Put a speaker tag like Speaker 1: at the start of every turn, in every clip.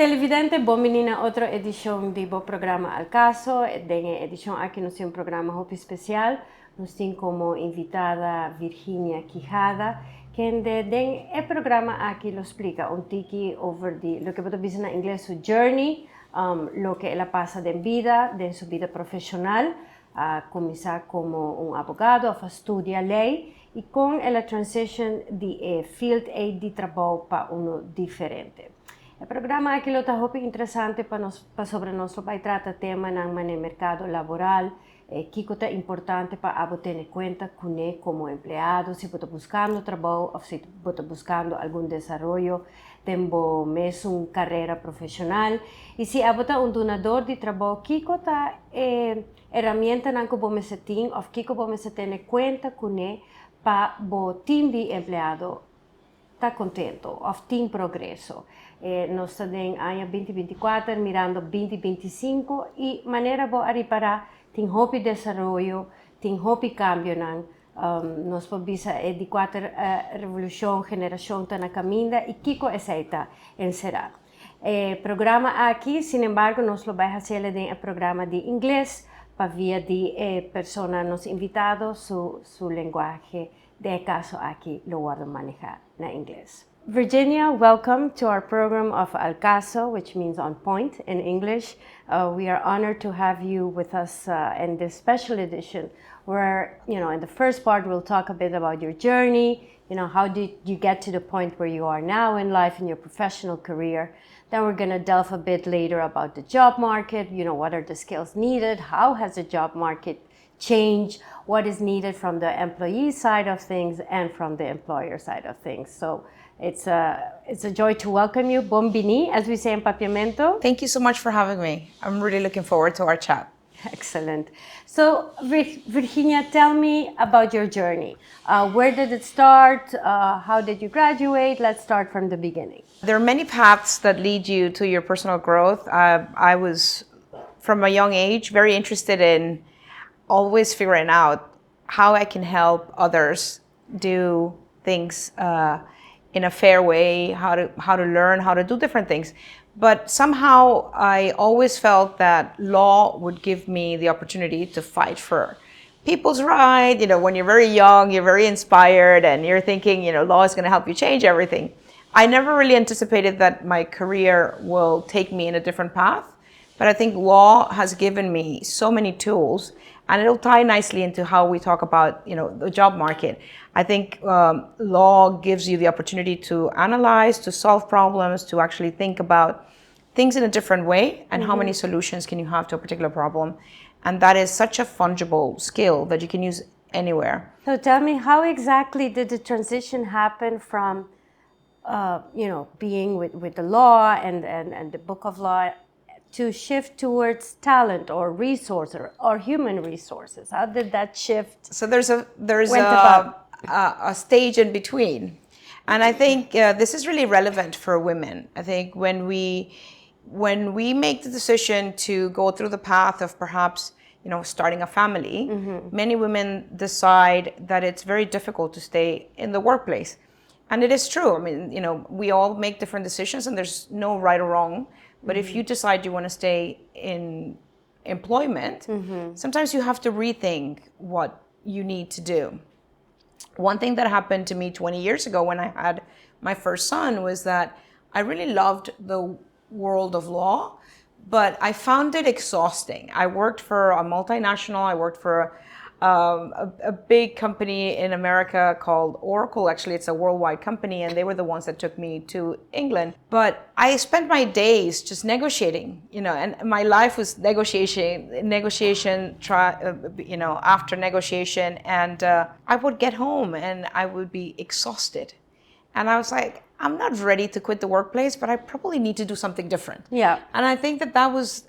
Speaker 1: Televidente, bom-vindo a outra edição do programa Alcaso. Nesta edição aqui nós temos um programa muito especial. Nós temos como invitada Virginia Quijada, que tem o programa aqui lo explica um tiki over lo que podemos dizer em inglês o journey, lo que ela passa de vida, de sua vida profissional, a começar como advogado, a estudar lei e com ela transition de field de trabalho para diferente. O programa aqui está muito interessante para sobre nosso país trata tema no mercado laboral, que é importante para ter em conta como empleado, se está buscando trabalho ou se está buscando algum desenvolvimento, tempo mesmo carreira profissional e se você um donador de trabalho, que está ferramenta que você tem ou que você tem em conta para o time de empleado está contente, ou tem progresso. Nós estamos em ano 2024, mirando 2025 e maneira boa para tem hope desenvolvimento, tem hope cambio nós podemos de quatro revolução, geração está na caminho e que aceita encerrar. Programa aqui, sin embargo, nós lo vai fazer em programa de inglês para via de pessoas nos invitados su linguagem de caso aqui lo guardo manejar na inglês. Virginia, welcome to our program of Alcaso, which means on point in English. We are honored to have you with us in this special edition where, in the first part we'll talk a bit about your journey, how did you get to the point where you are now in life in your professional career. Then we're going to delve a bit later about the job market, what are the skills needed, how has the job market changed, what is needed from the employee side of things and from the employer side of things. So it's a joy to welcome you. Bombini, as we say in Papiamento.
Speaker 2: Thank you so much for having me. I'm really looking forward to our chat.
Speaker 1: Excellent. So, Virginia, tell me about your journey. Where did it start? How did you graduate? Let's start from the beginning.
Speaker 2: There are many paths that lead you to your personal growth. I was, from a young age, very interested in always figuring out how I can help others do things in a fair way, how to learn, how to do different things. But somehow I always felt that law would give me the opportunity to fight for people's rights. When you're very young, you're very inspired and you're thinking, law is going to help you change everything. I never really anticipated that my career will take me in a different path. But I think law has given me so many tools, and it'll tie nicely into how we talk about, the job market. I think law gives you the opportunity to analyze, to solve problems, to actually think about things in a different way, and how many solutions can you have to a particular problem. And that is such a fungible skill that you can use anywhere.
Speaker 1: So tell me, how exactly did the transition happen from, being with the law and the book of law to shift towards talent or resource or human resources? How did that shift?
Speaker 2: So there's a stage in between, and I think this is really relevant for women. I think when we make the decision to go through the path of perhaps starting a family, many women decide that it's very difficult to stay in the workplace, and it is true. I mean, we all make different decisions, and there's no right or wrong. But if you decide you want to stay in employment, sometimes you have to rethink what you need to do. One thing that happened to me 20 years ago when I had my first son was that I really loved the world of law, but I found it exhausting. I worked for a multinational. I worked for a big company in America called Oracle. Actually, it's a worldwide company, and they were the ones that took me to England. But I spent my days just negotiating, and my life was negotiation, after negotiation. And I would get home and I would be exhausted. And I was like, I'm not ready to quit the workplace, but I probably need to do something different.
Speaker 1: Yeah.
Speaker 2: And I think that was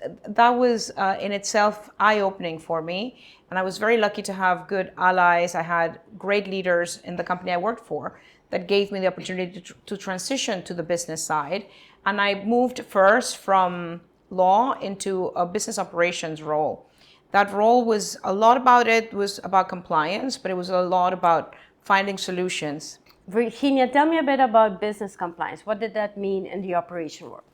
Speaker 2: in itself eye-opening for me. And I was very lucky to have good allies. I had great leaders in the company I worked for that gave me the opportunity to transition to the business side. And I moved first from law into a business operations role. That role was about compliance, but it was a lot about finding solutions.
Speaker 1: Virginia, tell me a bit about business compliance. What did that mean in the operation world?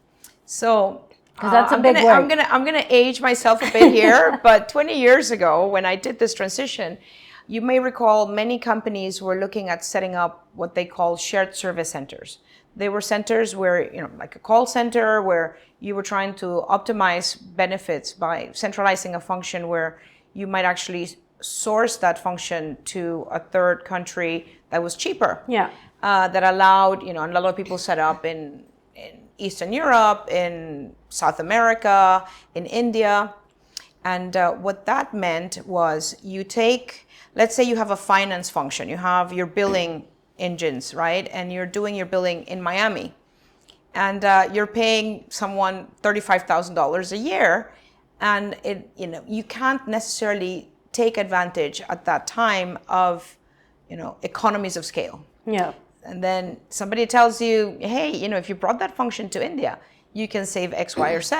Speaker 2: So,
Speaker 1: because that's a big word.
Speaker 2: I'm gonna age myself a bit here, but 20 years ago, when I did this transition, you may recall many companies were looking at setting up what they call shared service centers. They were centers where, like a call center, where you were trying to optimize benefits by centralizing a function where you might actually source that function to a third country that was cheaper.
Speaker 1: Yeah.
Speaker 2: That allowed, and a lot of people set up in Eastern Europe, in South America, in India. And what that meant was you take, let's say you have a finance function, you have your billing engines, right? And you're doing your billing in Miami. And you're paying someone $35,000 a year. And you can't necessarily take advantage at that time of, economies of scale.
Speaker 1: Yeah.
Speaker 2: And then somebody tells you, hey, if you brought that function to India, you can save X, Y, or Z.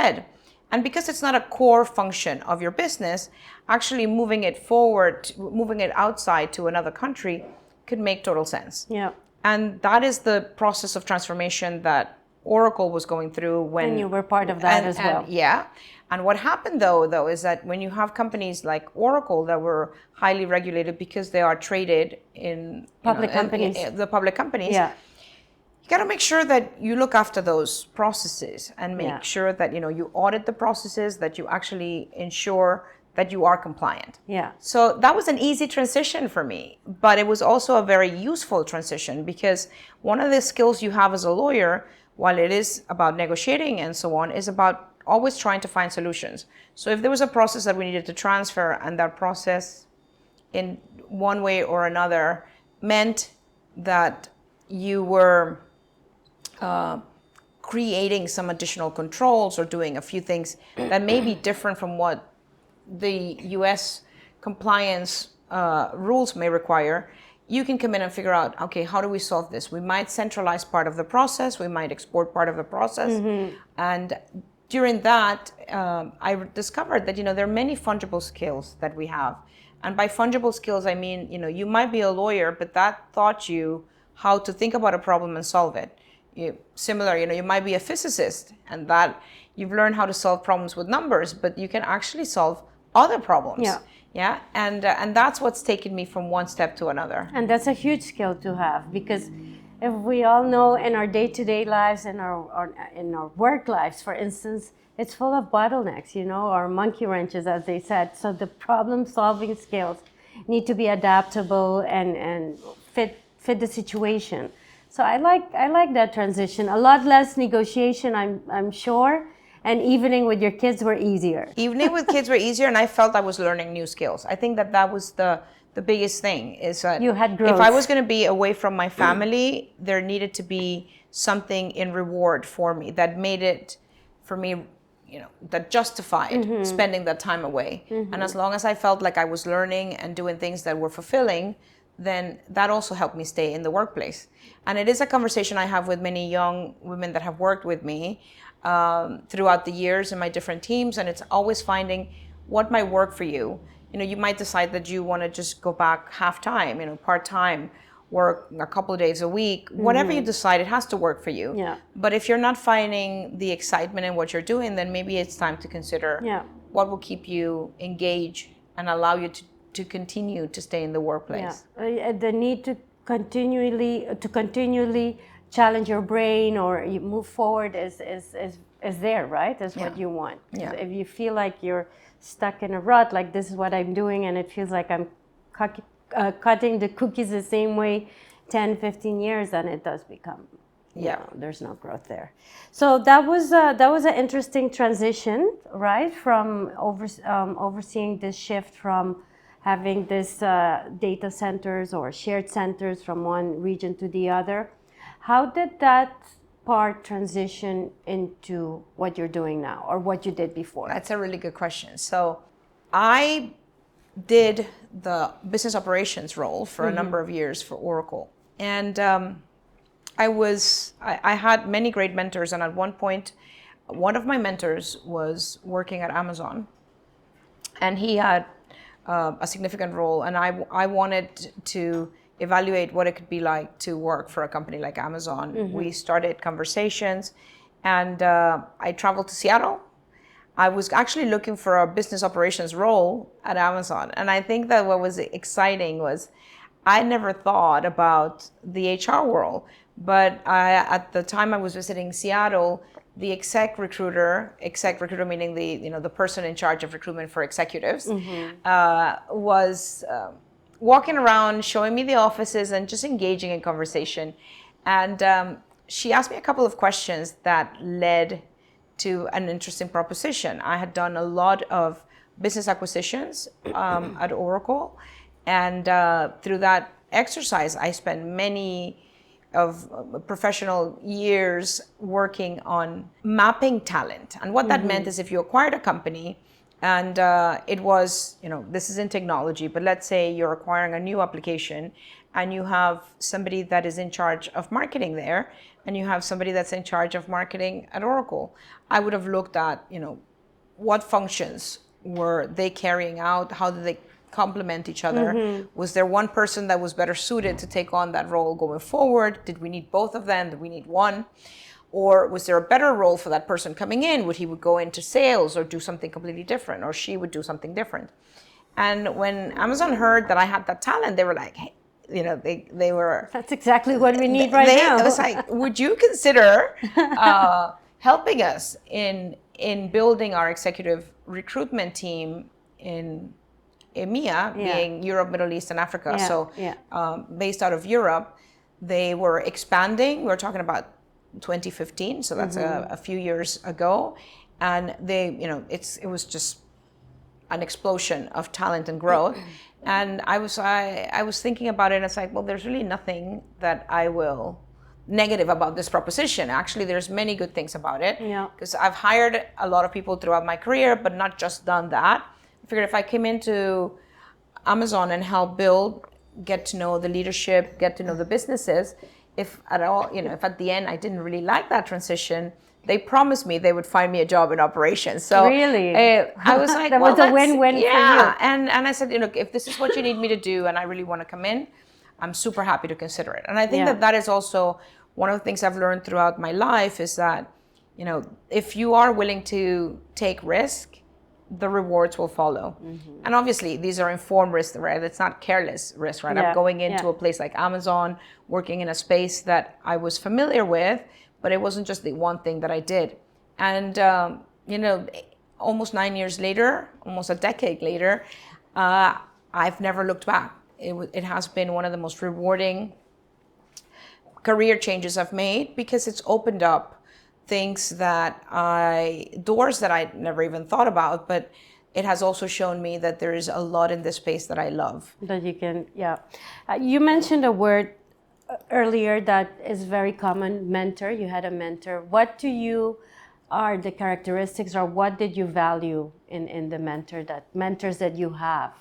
Speaker 2: And because it's not a core function of your business, actually moving it forward, moving it outside to another country could make total sense.
Speaker 1: Yeah.
Speaker 2: And that is the process of transformation that Oracle was going through when...
Speaker 1: And you were part of that as well.
Speaker 2: Yeah. And what happened though, is that when you have companies like Oracle that were highly regulated because they are traded in
Speaker 1: public companies,
Speaker 2: the public companies,
Speaker 1: yeah,
Speaker 2: you got to make sure that you look after those processes and make sure that you audit the processes, that you actually ensure that you are compliant.
Speaker 1: Yeah.
Speaker 2: So that was an easy transition for me, but it was also a very useful transition because one of the skills you have as a lawyer, while it is about negotiating and so on, is about always trying to find solutions. So if there was a process that we needed to transfer and that process in one way or another meant that you were creating some additional controls or doing a few things that may be different from what the US compliance rules may require, you can come in and figure out, okay, how do we solve this? We might centralize part of the process, we might export part of the process, and during that, I discovered that, there are many fungible skills that we have. And by fungible skills, I mean, you might be a lawyer, but that taught you how to think about a problem and solve it. You might be a physicist, and that you've learned how to solve problems with numbers, but you can actually solve other problems.
Speaker 1: Yeah.
Speaker 2: Yeah. And that's what's taken me from one step to another.
Speaker 1: And that's a huge skill to have, because if we all know in our day-to-day lives, in our work lives, for instance, it's full of bottlenecks, or monkey wrenches, as they said. So the problem-solving skills need to be adaptable and fit the situation. So I like that transition. A lot less negotiation, I'm sure. And evening with your kids were easier.
Speaker 2: Evening with kids were easier, and I felt I was learning new skills. I think that was the biggest thing, is that
Speaker 1: you had growth.
Speaker 2: If I was going to be away from my family, there needed to be something in reward for me that made it, for me, that justified spending that time away. And as long as I felt like I was learning and doing things that were fulfilling, then that also helped me stay in the workplace. And it is a conversation I have with many young women that have worked with me throughout the years in my different teams, and it's always finding what might work for you. You might decide that you want to just go back half-time, part-time, work a couple of days a week. Whatever you decide, it has to work for you.
Speaker 1: Yeah.
Speaker 2: But if you're not finding the excitement in what you're doing, then maybe it's time to consider what will keep you engaged and allow you to continue to stay in the workplace.
Speaker 1: Yeah. The need to continually challenge your brain or you move forward is there, right? Is what you want.
Speaker 2: Yeah.
Speaker 1: If you feel like you're stuck in a rut, like this is what I'm doing, and it feels like I'm cutting the cookies the same way 10, 15 years, then it does become, there's no growth there. So that was an interesting transition, right? From overseeing this shift from having this data centers or shared centers from one region to the other. How did that part transition into what you're doing now or what you did before?
Speaker 2: That's a really good question. So I did the business operations role for a number of years for Oracle. And I had many great mentors. And at one point, one of my mentors was working at Amazon. And he had a significant role. And I wanted to evaluate what it could be like to work for a company like Amazon. We started conversations, and I traveled to Seattle. I was actually looking for a business operations role at Amazon. And I think that what was exciting was I never thought about the HR world. But at the time I was visiting Seattle, the exec recruiter meaning the person in charge of recruitment for executives, was walking around, showing me the offices and just engaging in conversation. And she asked me a couple of questions that led to an interesting proposition. I had done a lot of business acquisitions at Oracle, and through that exercise, I spent many of professional years working on mapping talent. And what that meant is if you acquired a company, and it was, this is in technology, but let's say you're acquiring a new application and you have somebody that is in charge of marketing there, and you have somebody that's in charge of marketing at Oracle. I would have looked at, what functions were they carrying out? How did they complement each other? Was there one person that was better suited to take on that role going forward? Did we need both of them? Did we need one? Or was there a better role for that person coming in? Would he go into sales or do something completely different? Or she would do something different? And when Amazon heard that I had that talent, they were like, hey, they were...
Speaker 1: That's exactly what we need now.
Speaker 2: It was like, would you consider helping us in building our executive recruitment team in EMEA, being Europe, Middle East, and Africa? Based out of Europe, they were expanding. We're talking about 2015, so that's a few years ago. And it was just an explosion of talent and growth. And I was thinking about it, and it's like, well, there's really nothing that I will negative about this proposition. Actually, there's many good things about it. Because I've hired a lot of people throughout my career, but not just done that. I figured if I came into Amazon and help build, get to know the leadership, get to know the businesses, if at all, if at the end I didn't really like that transition, they promised me they would find me a job in operations. So
Speaker 1: really,
Speaker 2: I was like,
Speaker 1: that was a win-win for you.
Speaker 2: And I said, look, if this is what you need me to do, and I really want to come in, I'm super happy to consider it. And I think that is also one of the things I've learned throughout my life is that, if you are willing to take risk, the rewards will follow. And obviously these are informed risks, right? It's not careless risk, right? I'm going into a place like Amazon, working in a space that I was familiar with, but it wasn't just the one thing that I did. And, almost 9 years later, almost a decade later, I've never looked back. It has been one of the most rewarding career changes I've made, because it's opened up things doors that I never even thought about, but it has also shown me that there is a lot in this space that I love.
Speaker 1: That you can, you mentioned a word earlier that is very common, mentor. You had a mentor. What to you are the characteristics, or what did you value in the mentors that you have?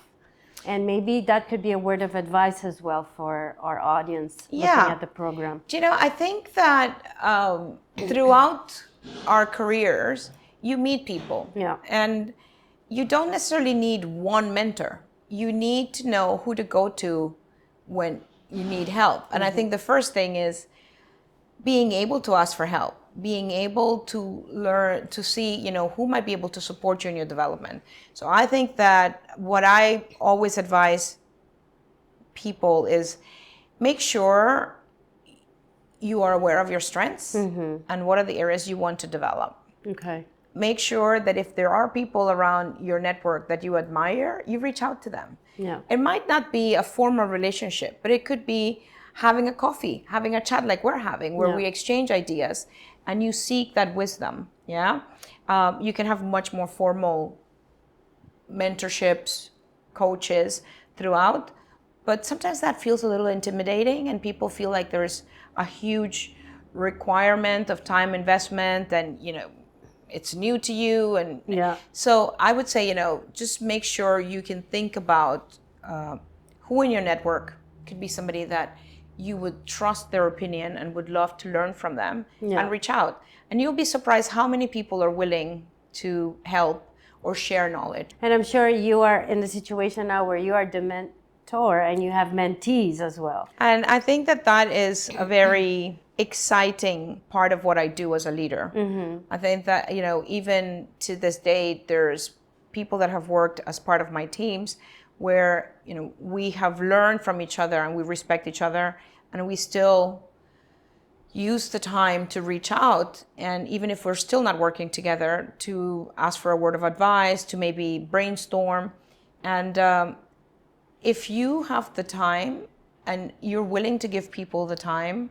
Speaker 1: And maybe that could be a word of advice as well for our audience looking at the program.
Speaker 2: I think that throughout our careers, you meet people. And you don't necessarily need one mentor. You need to know who to go to when you need help. And I think the first thing is being able to ask for help, being able to learn, to see, who might be able to support you in your development. So I think that what I always advise people is make sure you are aware of your strengths and what are the areas you want to develop.
Speaker 1: Okay.
Speaker 2: Make sure that if there are people around your network that you admire, you reach out to them. It might not be a formal relationship, but it could be having a coffee, having a chat like we're having, where we exchange ideas and you seek that wisdom. You can have much more formal mentorships, coaches throughout, but sometimes that feels a little intimidating, and people feel like there's a huge requirement of time investment, and it's new to you. And so I would say, just make sure you can think about who in your network could be somebody that you would trust their opinion and would love to learn from them, and reach out. And you'll be surprised how many people are willing to help or share knowledge.
Speaker 1: And I'm sure you are in the situation now where you are mentor, and you have mentees as well.
Speaker 2: And I think that is a very exciting part of what I do as a leader. I think that, even to this day, there's people that have worked as part of my teams where, we have learned from each other and we respect each other, and we still use the time to reach out, and even if we're still not working together, to ask for a word of advice, to maybe brainstorm. And if you have the time and you're willing to give people the time,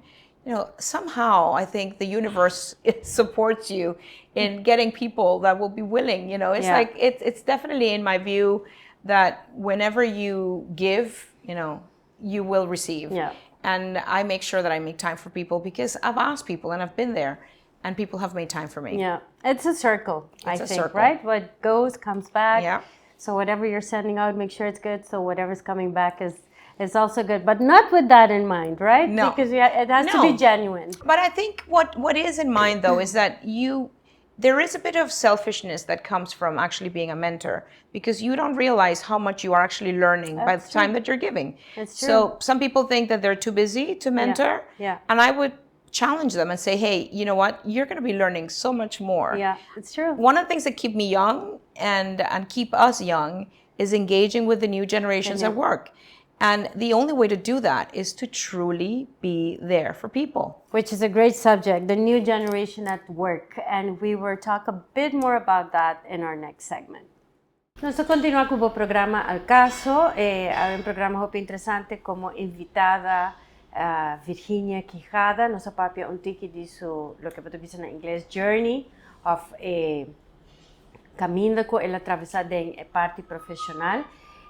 Speaker 2: somehow I think the universe supports you in getting people that will be willing. It's like it's definitely, in my view, that whenever you give, you will receive.
Speaker 1: Yeah.
Speaker 2: And I make sure that I make time for people because I've asked people and I've been there, and people have made time for me.
Speaker 1: Yeah, it's a circle. I think,
Speaker 2: circle.
Speaker 1: right? What goes comes back.
Speaker 2: Yeah.
Speaker 1: So whatever you're sending out, make sure it's good. So whatever's coming back is also good, but not with that in mind, right?
Speaker 2: No.
Speaker 1: Because it has to be genuine.
Speaker 2: But I think what is in mind, though, is that there is a bit of selfishness that comes from actually being a mentor, because you don't realize how much you are actually learning by the time that you're giving.
Speaker 1: That's true.
Speaker 2: So some people think that they're too busy to mentor.
Speaker 1: Yeah.
Speaker 2: And I would challenge them and say, hey, you know what? You're going to be learning so much more.
Speaker 1: Yeah, it's true.
Speaker 2: One of the things that keep me young and keep us young is engaging with the new generations at work. And the only way to do that is to truly be there for people.
Speaker 1: Which is a great subject, the new generation at work. And we will talk a bit more about that in our next segment. Nós continuamos com o programa Alcaso. Há um programa muito interessante como invitada Virginia Quijada. Nossa papia tiki disso, lo que pode dizer em inglês, journey of caminho que ela atravessada em parte profissional.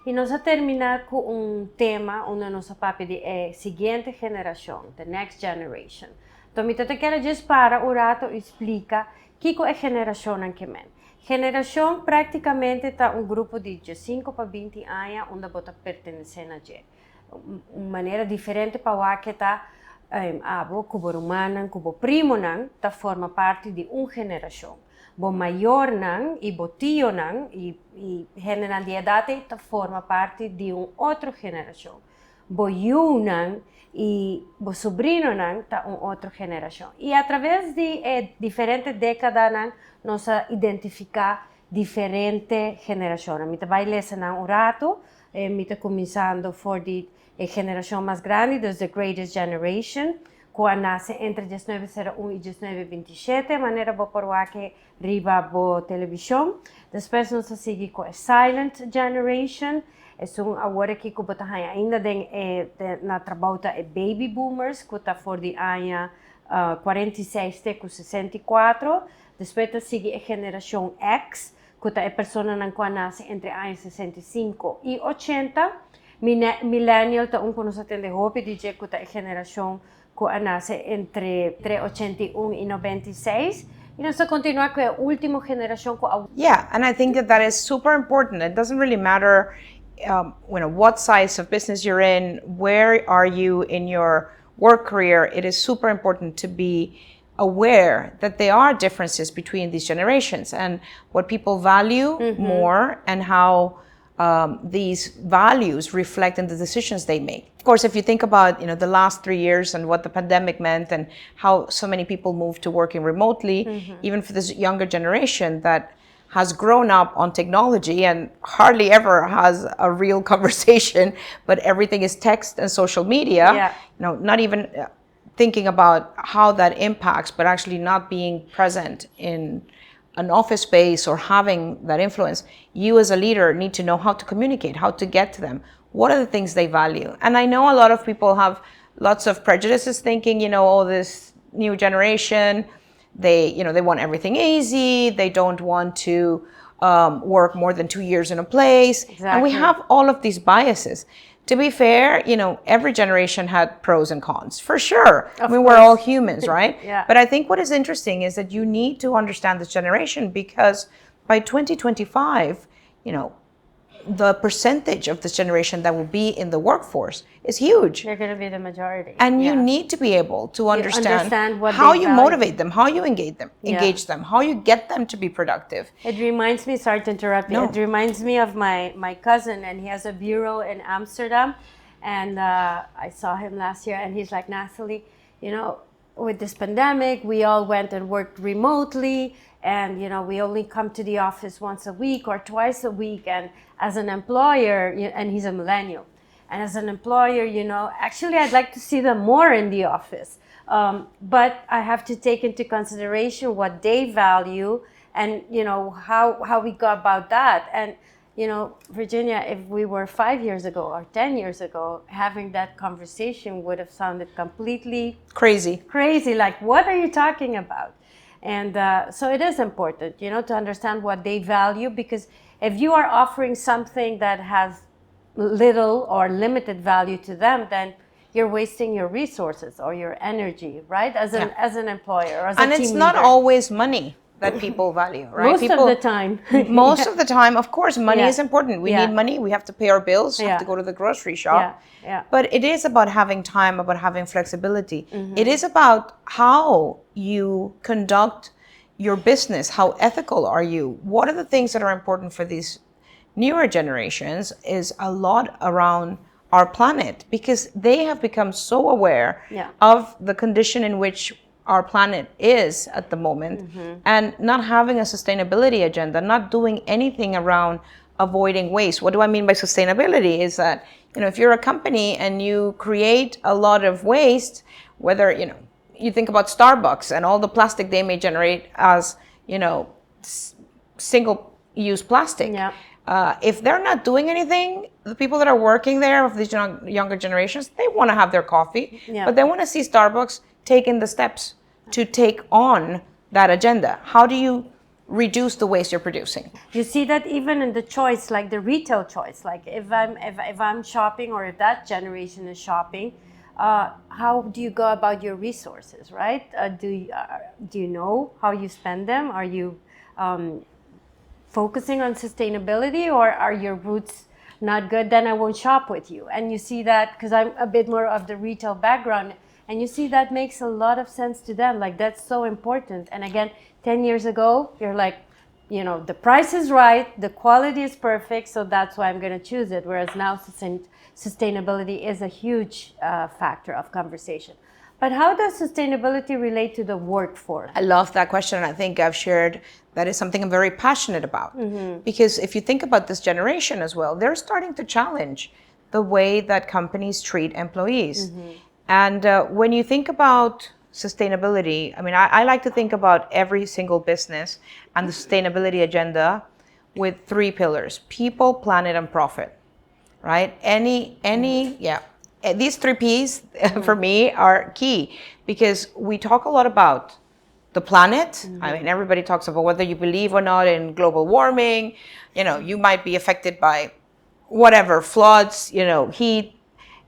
Speaker 1: E nós vamos terminar com tema onde nossa papia é seguinte geração, the next generation. Então, eu quero just para o rato explica o que é geração em que men. Geração praticamente está grupo de 5 para 20 anos onde você pertence a gente. Uma maneira diferente para o que está abo, cubo romano, cubo primo nan, tá forma parte de geração. Bo maior nan e bo tio nan e general de idade tá forma parte de outra geração. Bo yu nan e bo sobrino nan tá outra geração. E através de diferentes décadas nan nós identificar diferentes gerações. A gente vai ler um rato, a gente começando por a geração mais grande, dos The Greatest Generation, que nasce entre 1901 e 1927, de maneira boa para que riba boa televisão. Depois nós seguimos com a Silent Generation, é agora que está ainda na trabalho é Baby Boomers, que está for de ano 46 até 64. Depois segue a geração X, que é a pessoa que nasce entre anos 65 e 80. Millennial está que nós atende hope de que é a geração que nasce entre 81 e 96. E nós continuamos com a última geração.
Speaker 2: Yeah, and I think that is super important. It doesn't really matter what size of business you're in, where are you in your work career. It is super important to be aware that there are differences between these generations and what people value more, and how these values reflect in the decisions they make. Of course, if you think about the last 3 years and what the pandemic meant and how so many people moved to working remotely, even for this younger generation that has grown up on technology and hardly ever has a real conversation, but everything is text and social media, not even thinking about how that impacts, but actually not being present in an office space or having that influence. You as a leader need to know how to communicate, how to get to them. What are the things they value? And I know a lot of people have lots of prejudices thinking, this new generation, they want everything easy. They don't want to work more than 2 years in a place.
Speaker 1: Exactly.
Speaker 2: And we have all of these biases. To be fair, every generation had pros and cons, for sure. We're all humans, right?
Speaker 1: Yeah.
Speaker 2: But I think what is interesting is that you need to understand this generation, because by 2025, the percentage of this generation that will be in the workforce is huge.
Speaker 1: They're going to be the majority.
Speaker 2: And you need to be able to understand
Speaker 1: what
Speaker 2: how
Speaker 1: they
Speaker 2: you
Speaker 1: value.
Speaker 2: motivate them, how you engage them, how you get them to be productive.
Speaker 1: It reminds me, sorry to interrupt you,
Speaker 2: No.
Speaker 1: it reminds me of my cousin, and he has a bureau in Amsterdam. And I saw him last year, and he's like, Natalie, you know, with this pandemic, we all went and worked remotely, and you know, we only come to the office once a week or twice a week. And as an employer, and he's a millennial, and as an employer, you know, actually I'd like to see them more in the office, but I have to take into consideration what they value, and you know, how we go about that. And you know, Virginia, if we were 5 years ago or 10 years ago, having that conversation would have sounded completely
Speaker 2: Crazy.
Speaker 1: Like, what are you talking about? And so it is important, you know, to understand what they value, because if you are offering something that has little or limited value to them, then you're wasting your resources or your energy, right? As an employer, or as a team leader.
Speaker 2: And it's not always money that people value, right?
Speaker 1: Most of the time.
Speaker 2: Most of the time, of course, money is important. We
Speaker 1: Yeah.
Speaker 2: need money. We have to pay our bills. We have to go to the grocery shop. But it is about having time, about having flexibility. It is about how you conduct your business. How ethical are you? What are the things that are important for these newer generations? Is a lot around our planet, because they have become so aware of the condition in which our planet is at the moment, and not having a sustainability agenda, not doing anything around avoiding waste. What do I mean by sustainability is that, you know, if you're a company and you create a lot of waste, whether, you know, you think about Starbucks and all the plastic they may generate as, you know, single-use plastic. If they're not doing anything, the people that are working there, of these younger generations, they want to have their coffee, but they want to see Starbucks taking the steps to take on that agenda. How do you reduce the waste you're producing?
Speaker 1: You see that even in the choice, like the retail choice, like if I'm shopping, or if that generation is shopping, how do you go about your resources, right? Do you know how you spend them? Are you focusing on sustainability, or are your roots not good? Then I won't shop with you. And you see that, because I'm a bit more of the retail background, and you see that makes a lot of sense to them. Like, that's so important. And again, 10 years ago, you're like, you know, the price is right, the quality is perfect, so that's why I'm going to choose it. Whereas now sustainability is a huge factor of conversation. But how does sustainability relate to the workforce?
Speaker 2: I love that question. And I think I've shared that is something I'm very passionate about. Because if you think about this generation as well, they're starting to challenge the way that companies treat employees. And when you think about sustainability, I mean, I like to think about every single business and the sustainability agenda with 3 pillars: people, planet, and profit, right? These 3 P's for me are key, because we talk a lot about the planet. I mean, everybody talks about whether you believe or not in global warming. You know, you might be affected by whatever, floods, you know, heat.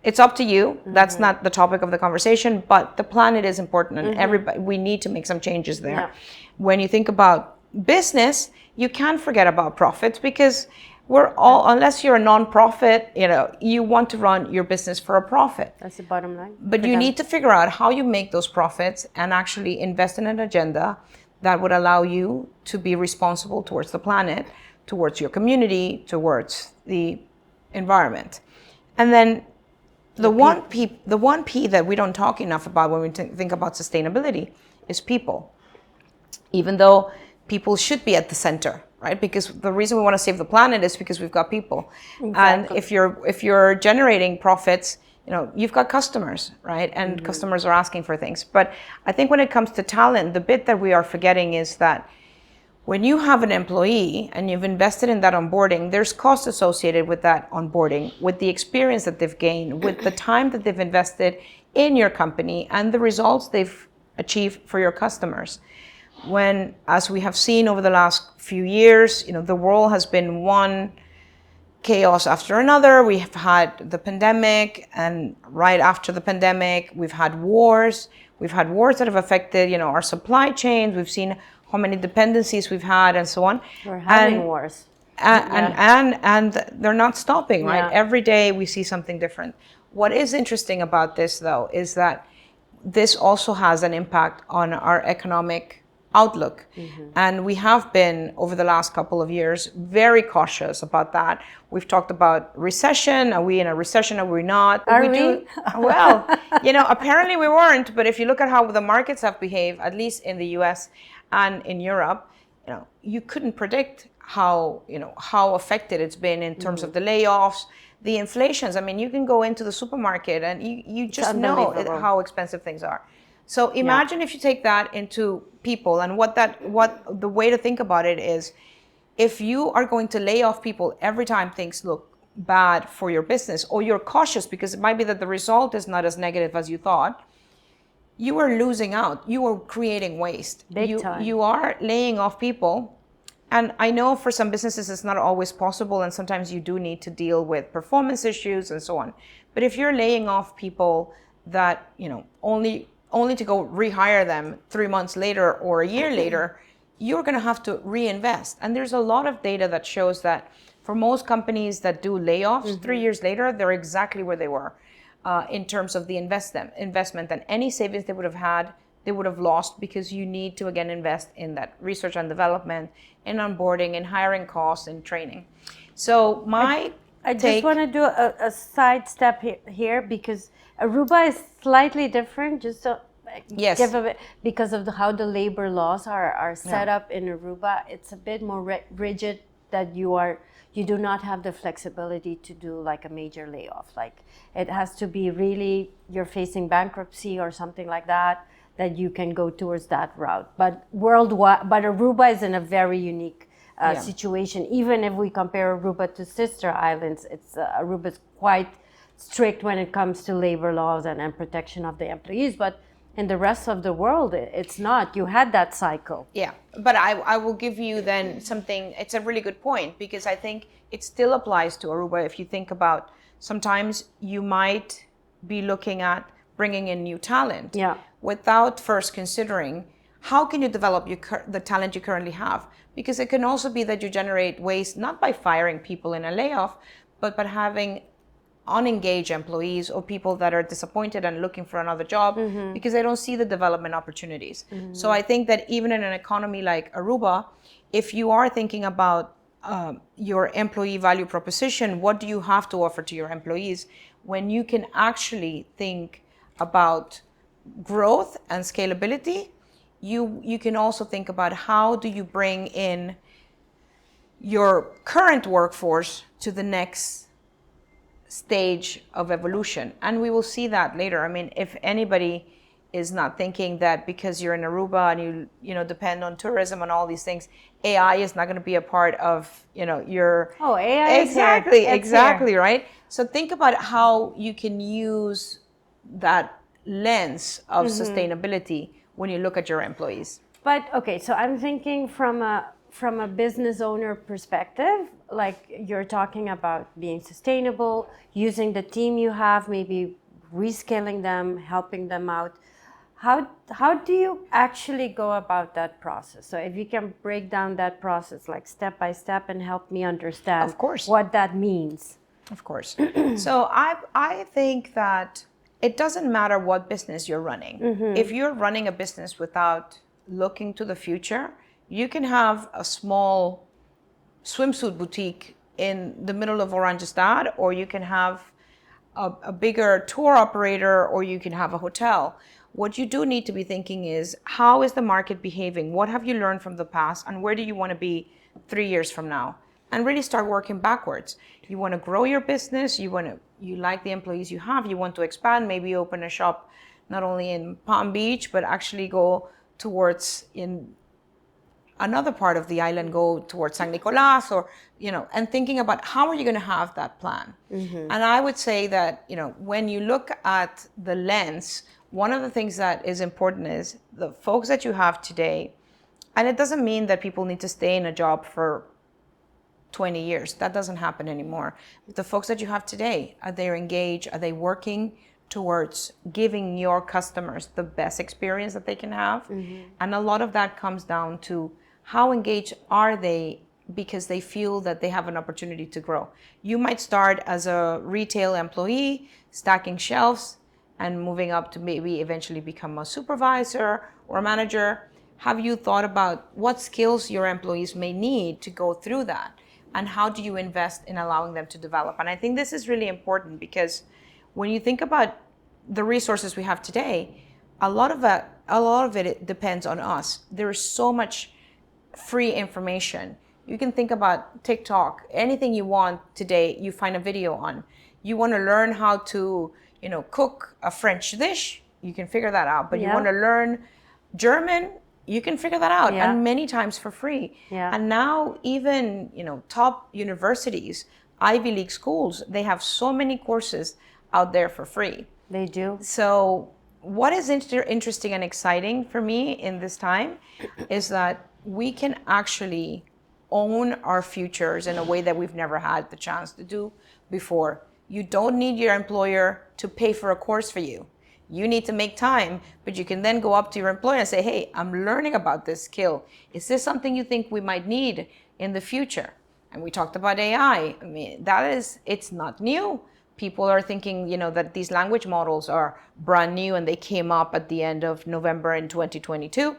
Speaker 2: It's up to you. That's not the topic of the conversation, but the planet is important, and we need to make some changes there. When you think about business, you can't forget about profits, because we're all, unless you're a non-profit, you know, you want to run your business for a profit.
Speaker 1: That's the bottom line.
Speaker 2: But you need to figure out how you make those profits and actually invest in an agenda that would allow you to be responsible towards the planet, towards your community, towards the environment. And then the one P that we don't talk enough about when we think about sustainability is people. Even though people should be at the center, right? Because the reason we want to save the planet is because we've got people. And if you're generating profits, you know, you've got customers, right? And customers are asking for things. But I think when it comes to talent, the bit that we are forgetting is that when you have an employee and you've invested in that onboarding, there's cost associated with that onboarding, with the experience that they've gained, with the time that they've invested in your company, and the results they've achieved for your customers. When, as we have seen over the last few years, you know, the world has been one chaos after another. We have had the pandemic, and right after the pandemic, we've had wars. We've had wars that have affected, you know, our supply chains. We've seen how many dependencies we've had, and so on.
Speaker 1: We're having wars.
Speaker 2: and they're not stopping, right?
Speaker 1: Yeah.
Speaker 2: Every day we see something different. What is interesting about this, though, is that this also has an impact on our economic outlook. And we have been, over the last couple of years, very cautious about that. We've talked about recession. Are we in a recession? Are we not?
Speaker 1: Are we?
Speaker 2: Well, apparently we weren't. But if you look at how the markets have behaved, at least in the US and in Europe, you couldn't predict how affected it's been in terms of the layoffs, the inflations. I mean, you can go into the supermarket and you just know how expensive things are. So imagine if you take that into people, and what the way to think about it is, if you are going to lay off people every time things look bad for your business, or you're cautious because it might be that the result is not as negative as you thought, you are losing out. You are creating waste.
Speaker 1: Big time.
Speaker 2: You are laying off people. And I know for some businesses it's not always possible, and sometimes you do need to deal with performance issues and so on. But if you're laying off people that, only to go rehire them 3 months later or a year later, you're going to have to reinvest. And there's a lot of data that shows that for most companies that do layoffs, 3 years later, they're exactly where they were in terms of the investment. And any savings they would have had, they would have lost, because you need to, again, invest in that research and development, in onboarding, in hiring costs, and training. So
Speaker 1: I just want to do a side step here, because Aruba is slightly different, just to give a bit, because of how the labor laws are set up in Aruba. It's a bit more rigid, that you do not have the flexibility to do like a major layoff. Like, it has to be really, you're facing bankruptcy or something like that you can go towards that route. But worldwide, but Aruba is in a very unique situation. Even if we compare Aruba to sister islands, Aruba is quite strict when it comes to labor laws and protection of the employees. But in the rest of the world, it's not. You had that cycle.
Speaker 2: Yeah, but I will give you then something. It's a really good point, because I think it still applies to Aruba. If you think about, sometimes you might be looking at bringing in new talent without first considering how can you develop the talent you currently have. Because it can also be that you generate waste, not by firing people in a layoff, but by having unengaged employees, or people that are disappointed and looking for another job because they don't see the development opportunities. So I think that even in an economy like Aruba, if you are thinking about your employee value proposition, what do you have to offer to your employees, when you can actually think about growth and scalability, you can also think about how do you bring in your current workforce to the next stage of evolution. And we will see that later. I mean, if anybody is not thinking that because you're in Aruba and you depend on tourism and all these things, AI is not going to be a part of your
Speaker 1: AI
Speaker 2: exactly right. So think about how you can use that lens of sustainability when you look at your employees.
Speaker 1: But okay, so I'm thinking from a business owner perspective, like you're talking about being sustainable, using the team you have, maybe rescaling them, helping them out. How do you actually go about that process? So if you can break down that process like step by step and help me understand,
Speaker 2: of course,
Speaker 1: what that means.
Speaker 2: Of course. So I think that it doesn't matter what business you're running. If you're running a business without looking to the future, you can have a small swimsuit boutique in the middle of Oranjestad, or you can have a bigger tour operator, or you can have a hotel. What you do need to be thinking is, how is the market behaving? What have you learned from the past? And where do you want to be 3 years from now? And really start working backwards. You want to grow your business. You like the employees you have. You want to expand, maybe open a shop not only in Palm Beach, but actually go towards in another part of the island, go towards San Nicolas, or, and thinking about how are you going to have that plan. And I would say that, when you look at the lens, one of the things that is important is the folks that you have today. And it doesn't mean that people need to stay in a job for 20 years. That doesn't happen anymore. The folks that you have today, are they engaged? Are they working towards giving your customers the best experience that they can have? And a lot of that comes down to how engaged are they because they feel that they have an opportunity to grow. You might start as a retail employee, stacking shelves, and moving up to maybe eventually become a supervisor or a manager. Have you thought about what skills your employees may need to go through that? And how do you invest in allowing them to develop? And I think this is really important because when you think about the resources we have today, a lot of it depends on us. There is so much free information. You can think about TikTok, anything you want today, you find a video on. You want to learn how to, cook a French dish, you can figure that out. But you want to learn German, you can figure that out, and many times for free. And now even, top universities, Ivy League schools, they have so many courses out there for free.
Speaker 1: They do.
Speaker 2: So what is interesting and exciting for me in this time is that we can actually own our futures in a way that we've never had the chance to do before. You don't need your employer to pay for a course for you. You need to make time, but you can then go up to your employer and say, hey, I'm learning about this skill. Is this something you think we might need in the future? And we talked about AI. I mean, it's not new. People are thinking, that these language models are brand new and they came up at the end of November in 2022.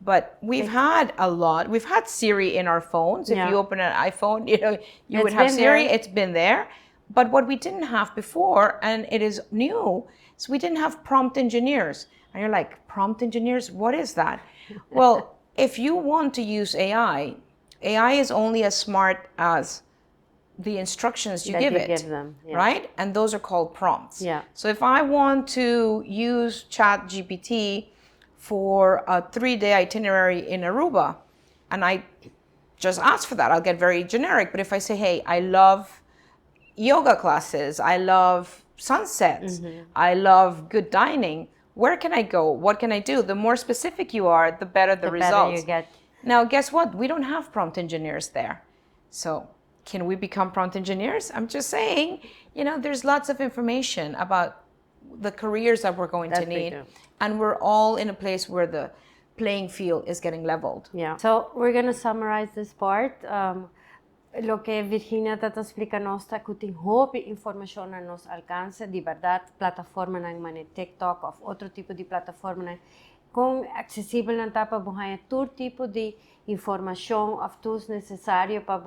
Speaker 2: But we've had a lot. We've had Siri in our phones. If you open an iPhone, you would have Siri. It's been there. But what we didn't have before, and it is new, is we didn't have prompt engineers. And you're like, prompt engineers? What is that? Well, if you want to use AI is only as smart as the instructions you give them, right? And those are called prompts. So if I want to use ChatGPT for a 3-day itinerary in Aruba, and I just ask for that, I'll get very generic. But if I say, hey, I love yoga classes, I love sunsets, I love good dining, where can I go? What can I do? The more specific you are, the better the results.
Speaker 1: Better you get.
Speaker 2: Now, guess what? We don't have prompt engineers there. So can we become prompt engineers? I'm just saying, there's lots of information about the careers that we're going to need. And we're all in a place where the playing field is getting leveled.
Speaker 1: So we're going to summarize this part. Lo que Virginia está explicando está que tem hope informação a nos alcance, de verdade, plataforma na TikTok ou outro tipo de plataforma com acessível na tapa buhanha todo tipo de informação of tools necessário para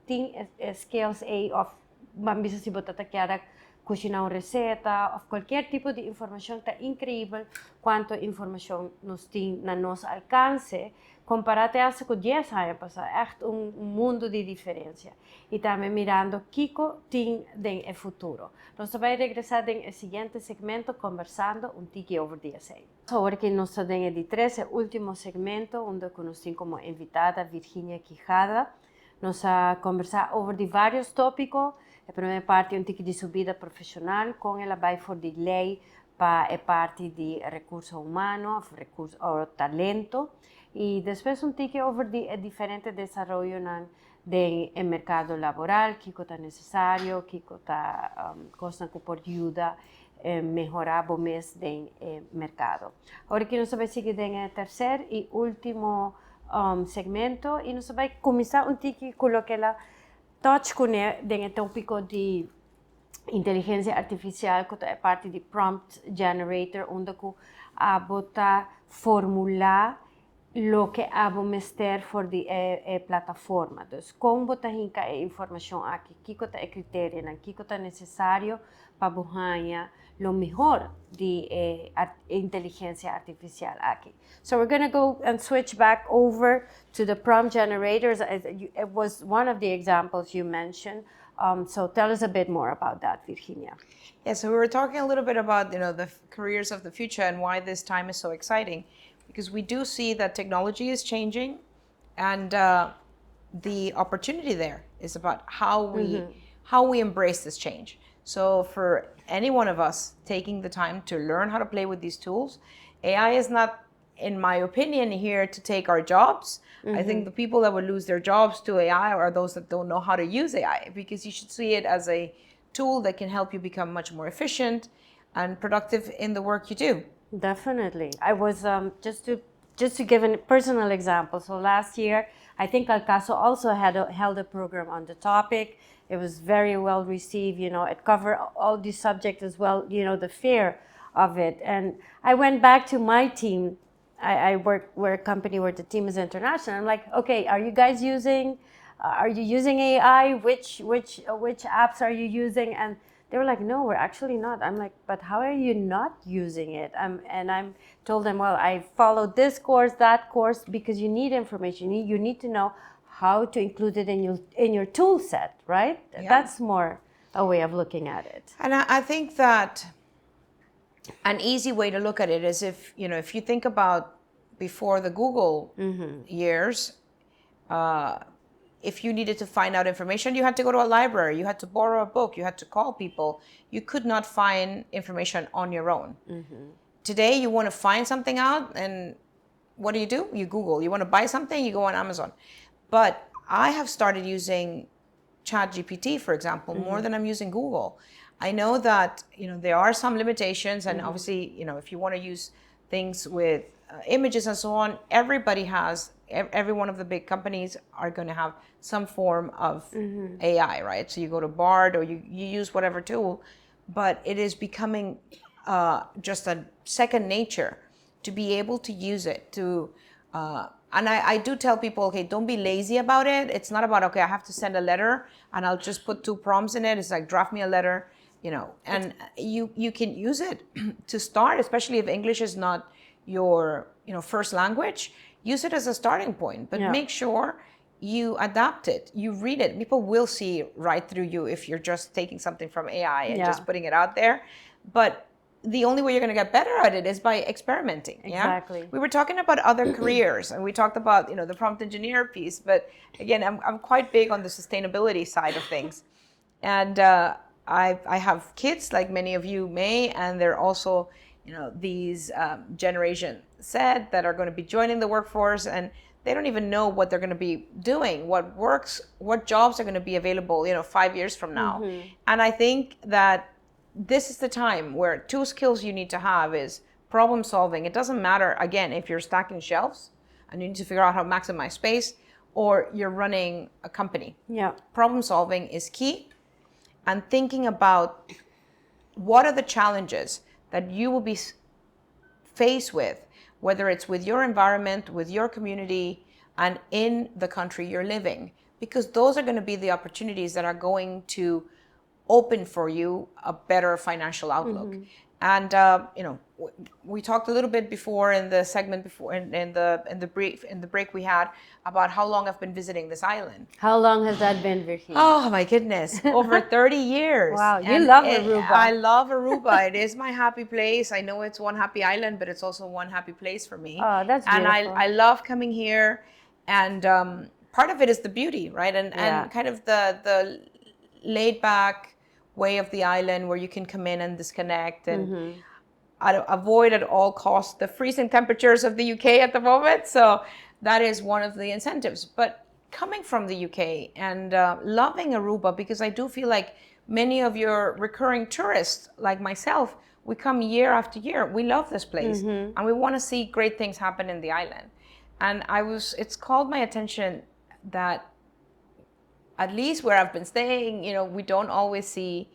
Speaker 1: ter skills of bambisa se botar quer cozinhar uma receita ou qualquer tipo de informação está incrível quanto informação nos tem na nosso alcance comparado a essa com 10 anos passados, é mundo de diferença. E também mirando o que tem no futuro. Nós vamos regressar no seguinte segmento conversando pouco sobre isso. Agora que nós estamos de 13, último segmento, onde nós temos como invitada Virginia Quijada. Nós vamos conversar sobre vários tópicos. A primeira parte é pouco de sua vida profissional, com ela vai for de lei para a parte de recursos humanos, recursos ou talento. E depois pouco sobre diferentes desenvolvimentos do mercado laboral, que é necessário, que está por ajuda a melhorar o mês do mercado. Agora que nós vamos seguir no terceiro e último segmento, e nós vamos começar pouco com o que ela touch com o tópico de inteligência artificial, que é parte de prompt generator, onde a bota formular lo que abo mester for de plataforma. Então, como botar a informação aqui, que é critério, que é necessário para buscar lo melhor de inteligência artificial aqui. So we're going to go and switch back over to the prompt generators. It was one of the examples you mentioned. So tell us a bit more about that, Virginia.
Speaker 2: Yeah, so we were talking a little bit about the careers of the future and why this time is so exciting. Because we do see that technology is changing, and the opportunity there is about how we embrace this change. So for any one of us taking the time to learn how to play with these tools, AI is not, in my opinion, here to take our jobs. I think the people that would lose their jobs to AI are those that don't know how to use AI, because you should see it as a tool that can help you become much more efficient and productive in the work you do.
Speaker 1: Definitely. I was, just to just to give a personal example, so last year, I think Alcaso also held a program on the topic. It was very well received, it covered all these subjects as well, the fear of it. And I went back to my team. I work where a company where the team is international. I'm like, okay, are you guys using AI? Which apps are you using? And they were like, no, we're actually not. I'm like, but how are you not using it? And I'm told them, well, I followed this course, that course, because you need information. You need to know how to include it in your tool set, right? Yeah. That's more a way of looking at it.
Speaker 2: And I think that an easy way to look at it is if you think about before the Google years, if you needed to find out information, you had to go to a library, you had to borrow a book, you had to call people. You could not find information on your own. Today, you want to find something out, and what do? You Google. You want to buy something, you go on Amazon. But I have started using ChatGPT, for example, more than I'm using Google. I know that there are some limitations, and obviously, if you want to use things with images and so on, every one of the big companies are going to have some form of AI, right? So you go to Bard or you use whatever tool, but it is becoming just a second nature to be able to use it to. And I do tell people, okay, don't be lazy about it. It's not about, okay, I have to send a letter and I'll just put 2 prompts in it. It's like, draft me a letter, and you can use it to start, especially if English is not your, first language. Use it as a starting point, but make sure you adapt it. You read it. People will see right through you if you're just taking something from AI and just putting it out there. But the only way you're going to get better at it is by experimenting.
Speaker 1: Exactly.
Speaker 2: Yeah? We were talking about other careers, and we talked about the prompt engineer piece. But again, I'm quite big on the sustainability side of things, and I have kids, like many of you may, and they're also these Generation Z that are going to be joining the workforce, and they don't even know what they're going to be doing, what jobs are going to be available 5 years from now. And I think that this is the time where 2 skills you need to have is problem solving. It doesn't matter, again, if you're stacking shelves and you need to figure out how to maximize space, or you're running a company.
Speaker 1: Yeah.
Speaker 2: Problem solving is key, and thinking about what are the challenges that you will be faced with, whether it's with your environment, with your community, and in the country you're living, because those are going to be the opportunities that are going to open for you a better financial outlook. And we talked a little bit before in the segment before in the break we had about how long I've been visiting this island.
Speaker 1: How long has that been, Virginia?
Speaker 2: Oh my goodness, over 30 years.
Speaker 1: Wow, you love Aruba.
Speaker 2: I love Aruba. It is my happy place. I know it's one happy island, but it's also one happy place for me.
Speaker 1: Oh, that's beautiful.
Speaker 2: And I love coming here, and part of it is the beauty, right? And kind of the laid back way of the island where you can come in and disconnect and avoid at all costs the freezing temperatures of the UK at the moment. So that is one of the incentives. But coming from the UK and loving Aruba, because I do feel like many of your recurring tourists, like myself, we come year after year. We love this place and we want to see great things happen in the island. And it's called my attention that at least where I've been staying, we don't always see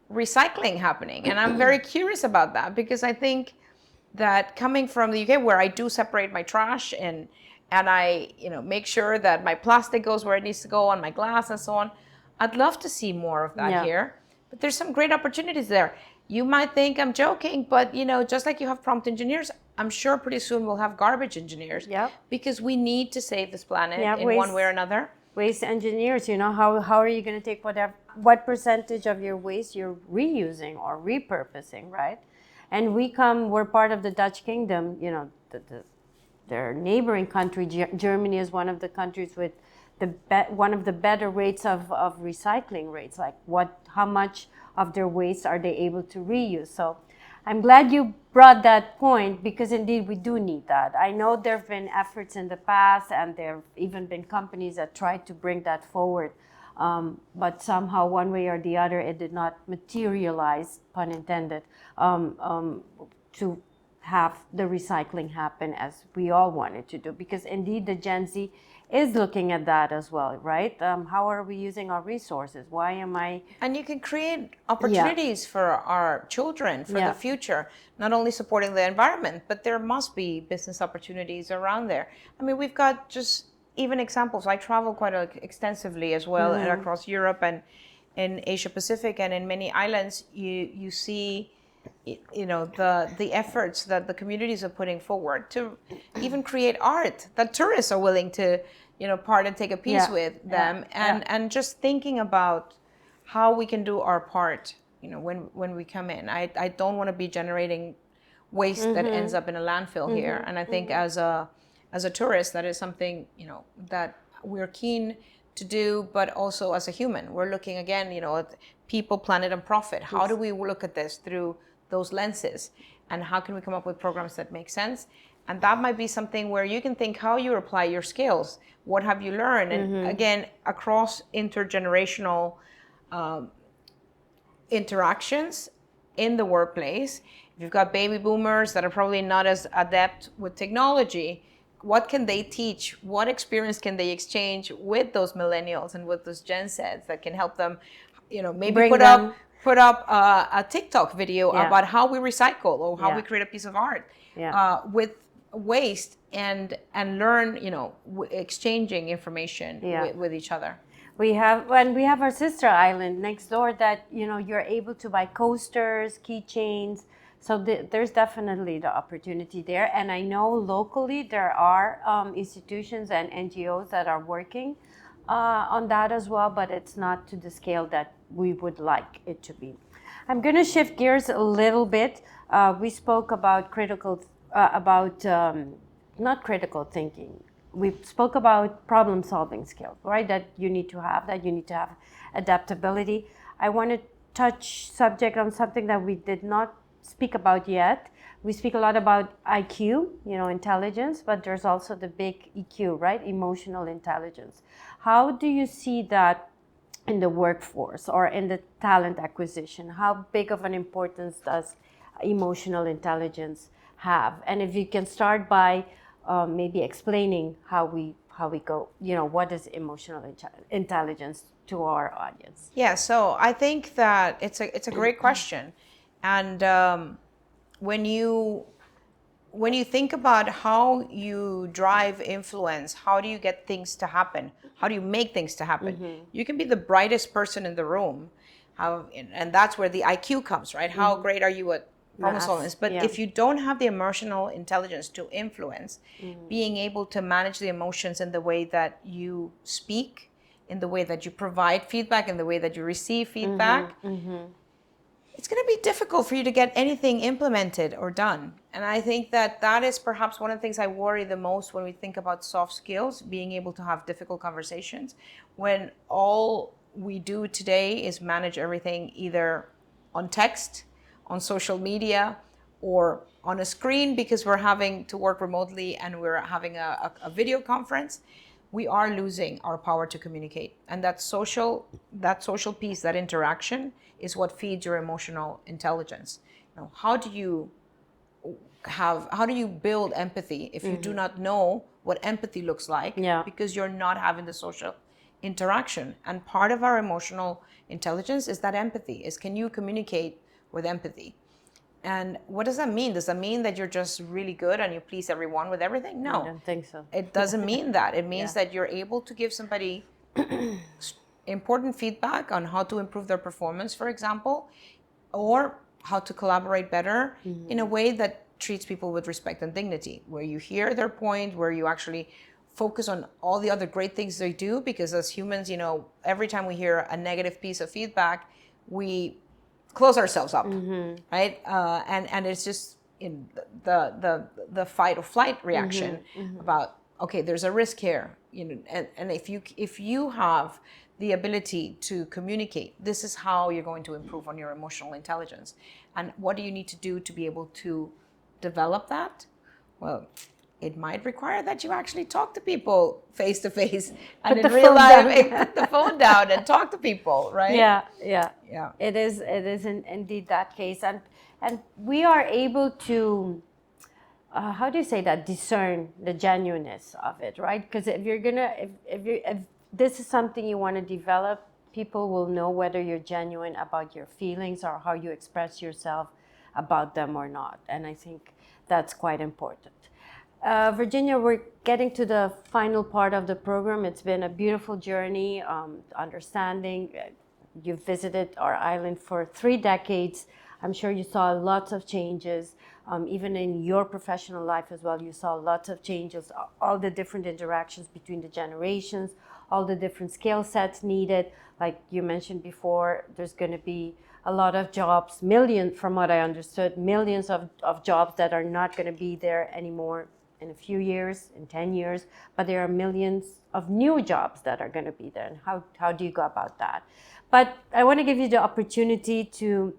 Speaker 2: recycling happening. And I'm very curious about that, because I think that coming from the UK, where I do separate my trash and I, make sure that my plastic goes where it needs to go, and my glass and so on, I'd love to see more of that here. But there's some great opportunities there. You might think I'm joking, but just like you have prompt engineers, I'm sure pretty soon we'll have garbage engineers. Because we need to save this planet in one way or another.
Speaker 1: Waste engineers, how are you going to take what percentage of your waste you're reusing or repurposing, right? And we're part of the Dutch Kingdom, their neighboring country, Germany, is one of the countries with one of the better rates of recycling rates, like how much of their waste are they able to reuse. So I'm glad you brought that point, because indeed we do need that. I know there have been efforts in the past, and there have even been companies that tried to bring that forward. But somehow, one way or the other, it did not materialize, pun intended, to have the recycling happen as we all wanted to do, because indeed the Gen Z is looking at that as well, right? How are we using our resources? Why am I...
Speaker 2: And you can create opportunities for our children for the future, not only supporting the environment, but there must be business opportunities around there. I mean, we've got just even examples. I travel quite extensively as well, and across Europe and in Asia Pacific and in many islands. You see, you know, the efforts that the communities are putting forward to even create art that tourists are willing to, you know, part and take a piece with them, and just thinking about how we can do our part, you know, when we come in. I don't want to be generating waste that ends up in a landfill here, and I think as a tourist, that is something, you know, that we're keen to do, but also as a human, we're looking again, you know, at people, planet, and profit. How do we look at this through those lenses, and how can we come up with programs that make sense? And that might be something where you can think how you apply your skills. What have you learned? And again, across intergenerational interactions in the workplace, if you've got baby boomers that are probably not as adept with technology, what can they teach? What experience can they exchange with those millennials and with those Gen Zs that can help them, you know, maybe put up a TikTok video about how we recycle or how we create a piece of art with waste, and learn, you know, exchanging information with each other.
Speaker 1: We have our sister island next door that, you know, you're able to buy coasters, keychains. So there's definitely the opportunity there. And I know locally there are institutions and NGOs that are working on that as well, but it's not to the scale that we would like it to be. I'm going to shift gears a little bit. We spoke about not critical thinking. We spoke about problem-solving skills, right? That you need to have adaptability. I want to touch subject on something that we did not speak about yet. We speak a lot about IQ, you know, intelligence, but there's also the big EQ, right? Emotional intelligence. How do you see that in the workforce or in the talent acquisition? How big of an importance does emotional intelligence have? And if you can start by maybe explaining how we go, you know, what is emotional intelligence to our audience?
Speaker 2: Yeah, so I think that it's a great question. And when you think about how you drive influence, how do you get things to happen? How do you make things to happen? You can be the brightest person in the room, and that's where the IQ comes, right? How great are you at problem solving? But if you don't have the emotional intelligence to influence, being able to manage the emotions in the way that you speak, in the way that you provide feedback, in the way that you receive feedback, it's going to be difficult for you to get anything implemented or done. And I think that is perhaps one of the things I worry the most when we think about soft skills, being able to have difficult conversations, when all we do today is manage everything either on text, on social media, or on a screen because we're having to work remotely and we're having a video conference. We are losing our power to communicate. And that social piece, that interaction, is what feeds your emotional intelligence. You know, how do you build empathy if you do not know what empathy looks like? Because you're not having the social interaction. And part of our emotional intelligence is that empathy, is can you communicate with empathy? And what does that mean? Does that mean that you're just really good and you please everyone with everything? No.
Speaker 1: I don't think so.
Speaker 2: It doesn't mean that. It means that you're able to give somebody important feedback on how to improve their performance, for example, or how to collaborate better in a way that treats people with respect and dignity, where you hear their point, where you actually focus on all the other great things they do, because as humans, you know, every time we hear a negative piece of feedback, we close ourselves up, right? And it's just in the fight or flight reaction about, okay, there's a risk here, you know, and if you have the ability to communicate, this is how you're going to improve on your emotional intelligence. And what do you need to do to be able to develop that? Well, it might require that you actually talk to people face to face and in real life, put the phone down and talk to people, right?
Speaker 1: Yeah. It is indeed that case, and we are able to how do you say that, discern the genuineness of it, right? Because if this is something you want to develop, people will know whether you're genuine about your feelings or how you express yourself about them or not. And I think that's quite important. Virginia, we're getting to the final part of the program. It's been a beautiful journey, understanding. You've visited our island for 3 decades. I'm sure you saw lots of changes. Even in your professional life as well, you saw lots of changes, all the different interactions between the generations, all the different skill sets needed. Like you mentioned before, there's going to be a lot of jobs, millions, from what I understood, millions of jobs that are not going to be there anymore in a few years, in 10 years, but there are millions of new jobs that are going to be there. And how do you go about that? But I want to give you the opportunity to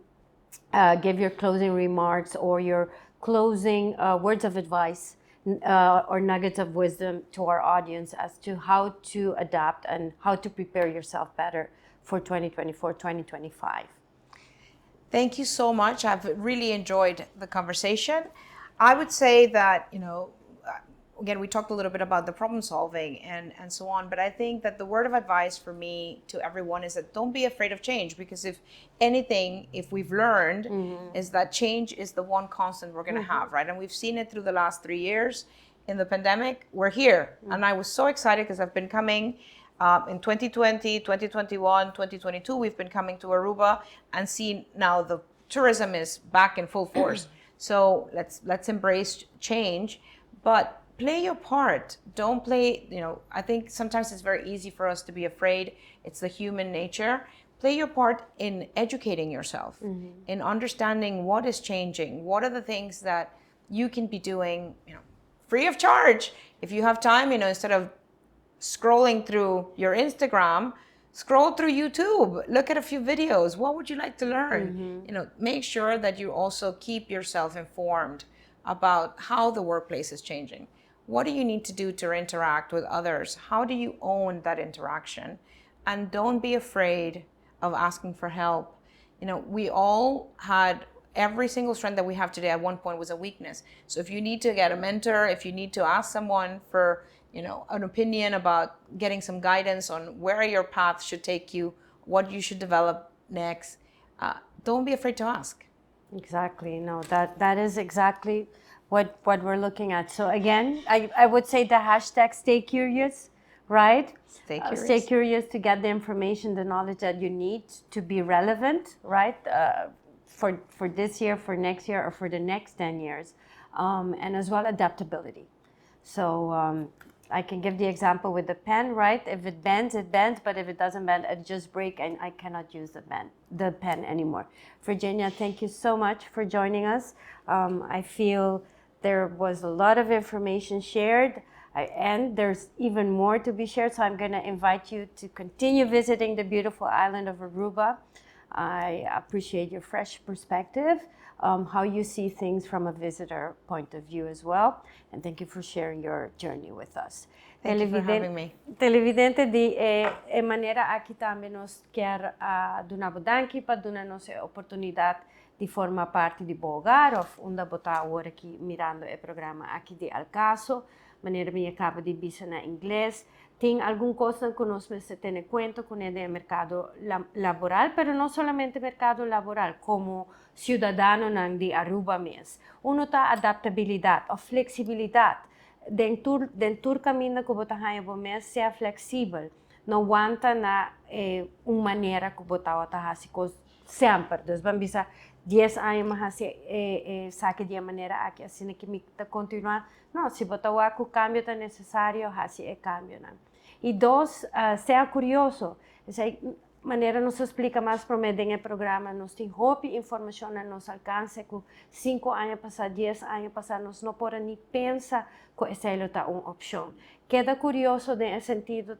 Speaker 1: give your closing remarks or your closing words of advice or nuggets of wisdom to our audience as to how to adapt and how to prepare yourself better for 2024, 2025.
Speaker 2: Thank you so much. I've really enjoyed the conversation. I would say that, again, we talked a little bit about the problem solving and so on, but I think that the word of advice for me to everyone is that don't be afraid of change, because if anything, if we've learned, is that change is the one constant we're going to have, right? And we've seen it through the last 3 years. In the pandemic, we're here. And I was so excited because I've been coming in 2020, 2021, 2022, we've been coming to Aruba and seen now the tourism is back in full force. So let's embrace change, but play your part. Don't play, I think sometimes it's very easy for us to be afraid. It's the human nature. Play your part in educating yourself, in understanding what is changing. What are the things that you can be doing, free of charge. If you have time, instead of scrolling through your Instagram, scroll through YouTube, look at a few videos. What would you like to learn? Make sure that you also keep yourself informed about how the workplace is changing. What do you need to do to interact with others? How do you own that interaction? And don't be afraid of asking for help. We all had, every single strength that we have today at one point was a weakness. So if you need to get a mentor, if you need to ask someone for an opinion about getting some guidance on where your path should take you, what you should develop next, don't be afraid to ask.
Speaker 1: Exactly. No, that is exactly what we're looking at. So again, I would say the hashtag stay curious, right?
Speaker 2: Stay curious.
Speaker 1: Stay curious to get the information, the knowledge that you need to be relevant, right? For this year, for next year, or for the next 10 years. And as well, adaptability. So I can give the example with the pen, right? If it bends, but if it doesn't bend, it just breaks and I cannot use the pen anymore. Virginia, thank you so much for joining us. I feel there was a lot of information shared, and there's even more to be shared, so I'm going to invite you to continue visiting the beautiful island of Aruba. I appreciate your fresh perspective, how you see things from a visitor point of view as well. And thank you for sharing your journey with us.
Speaker 2: Thank you for having me.
Speaker 1: Televidente di manera aqui também nós quer donar bodanki para donar nossa oportunidade de formar parte de Bogar, of onda botar agora aqui mirando o programa aqui de Alcaso, maneira me acaba de bisa na inglês. Tem alguma coisa que nós se tem em conta com o mercado laboral, pero não somente mercado laboral, como cidadão de Aruba mesmo. Uno tá adaptabilidade, ou flexibilidade. Dentro caminho que você vai mesmo ser flexível. Não aguenta na maneira que você vai sempre. Então, vamos dizer, 10 anos mais saque de maneira aqui assim que me continuar. Não, se você vai o cambio é necessário, assim é cambio, né? E dois, seja curioso. Essa maneira nos explica mais para mim no programa. Nós temos roupa e informação a nosso alcance que 5 anos passar, 10 anos passar, nós não podemos nem pensar que essa é uma opção. Queda curioso no sentido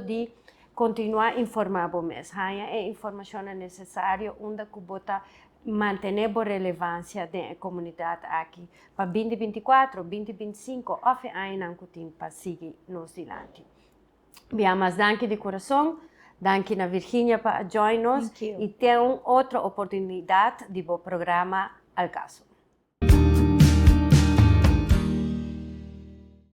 Speaker 1: de continuar informado mesmo. A informação é necessária, onde que bota manter a relevância da comunidade aqui para 2024, 2025, ou ainda que tem para seguir nos dilante. Mas danke de coração, danke na Virginia para join-nos e tem outra oportunidade de programa Alcaso.